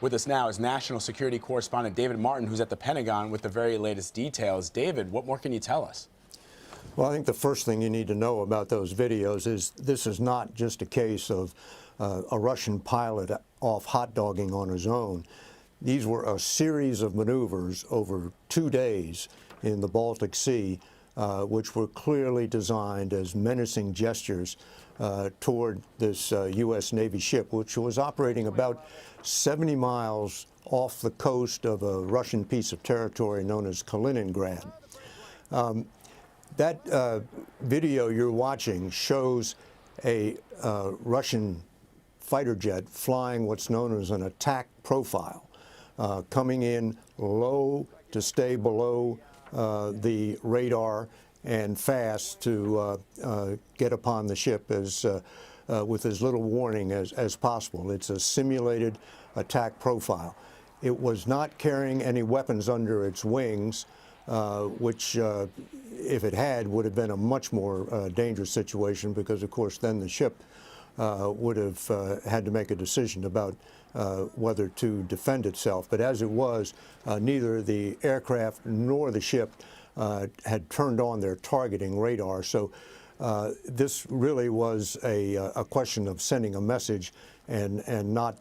With us now is National Security Correspondent David Martin, who's at the Pentagon with the very latest details. David, what more can you tell us? Well, I think the first thing you need to know about those videos is this is not just a case of a Russian pilot off hot-dogging on his own. These were a series of maneuvers over 2 days in the Baltic Sea, which were clearly designed as menacing gestures toward this U.S. Navy ship, which was operating about 70 miles off the coast of a Russian piece of territory known as Kaliningrad. That video you're watching shows a Russian fighter jet flying what's known as an attack profile, coming in low to stay below the radar and fast to get upon the ship with as little warning as possible. It's a simulated attack profile. It was not carrying any weapons under its wings, which, if it had, would have been a much more dangerous situation because, of course, then the ship would have had to make a decision about whether to defend itself. But as it was, neither the aircraft nor the ship had turned on their targeting radar. So this really was a question of sending a message and not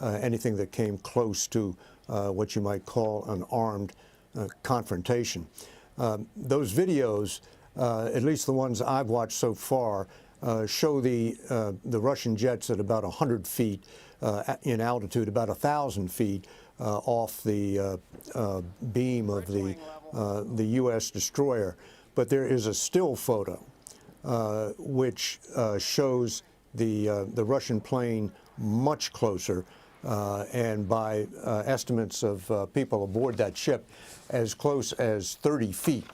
anything that came close to what you might call an armed confrontation. Those videos, at least the ones I've watched so far, show the Russian jets at about 100 feet in altitude, about 1,000 feet off the beam of the U.S. destroyer. But there is a still photo which shows the Russian plane much closer, and by estimates of people aboard that ship, as close as 30 feet.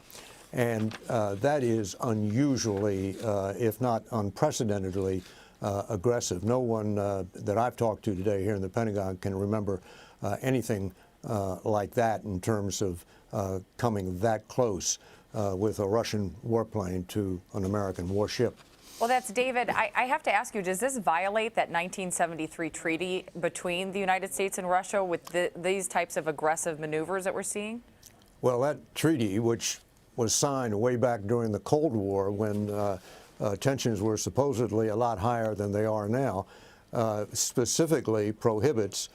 And that is unusually, if not unprecedentedly, aggressive. No one that I've talked to today here in the Pentagon can remember anything like that in terms of coming that close with a Russian warplane to an American warship. Well, that's David. I have to ask you, does this violate that 1973 treaty between the United States and Russia with these types of aggressive maneuvers that we're seeing? Well, that treaty, which was signed way back during the Cold War when tensions were supposedly a lot higher than they are now, specifically prohibits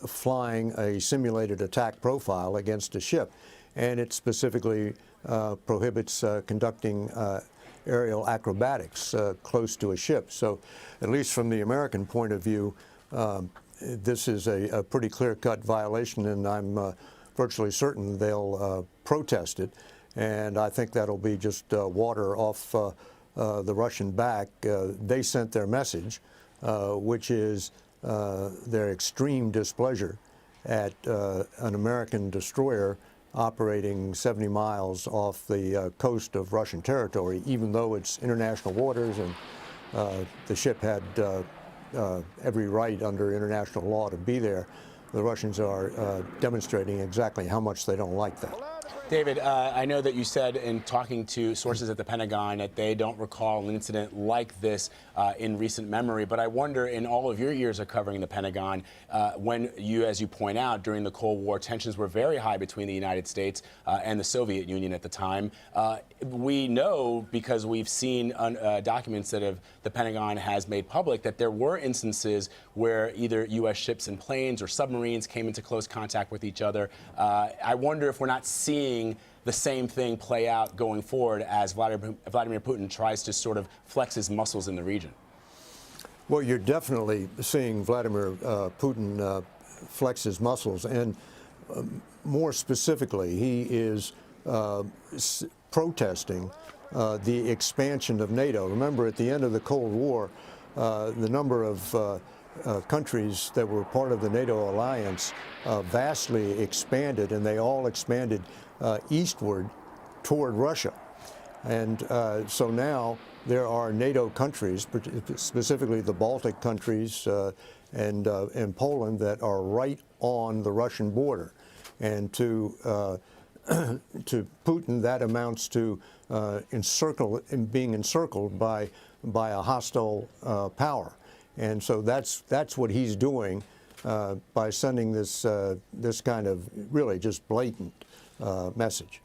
flying a simulated attack profile against a ship. And it specifically prohibits conducting aerial acrobatics close to a ship. So at least from the American point of view, this is a pretty clear-cut violation, and I'm virtually certain they'll protest it. And I think that'll be just water off the Russian back. They sent their message, which is their extreme displeasure at an American destroyer operating 70 miles off the coast of Russian territory, even though it's international waters and the ship had every right under international law to be there. The Russians are demonstrating exactly how much they don't like that. David, I know that you said in talking to sources at the Pentagon that they don't recall an incident like this in recent memory, but I wonder, in all of your years of covering the Pentagon, when you, as you point out, during the Cold War, tensions were very high between the United States and the Soviet Union at the time. We know, because we've seen documents that the Pentagon has made public, that there were instances where either U.S. ships and planes or submarines came into close contact with each other. I wonder if we're not seeing the same thing play out going forward as Vladimir Putin tries to sort of flex his muscles in the region. Well, you're definitely seeing Vladimir Putin flex his muscles, and more specifically, he is protesting the expansion of NATO. Remember, at the end of the Cold War, the number of countries that were part of the NATO alliance vastly expanded, and they all expanded eastward toward Russia. And so now there are NATO countries, specifically the Baltic countries and Poland, that are right on the Russian border. And to Putin, that amounts to being encircled by a hostile power. And so that's what he's doing by sending this this kind of really just blatant message.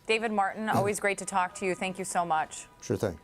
David Martin, always great to talk to you. Thank you so much. Sure thing.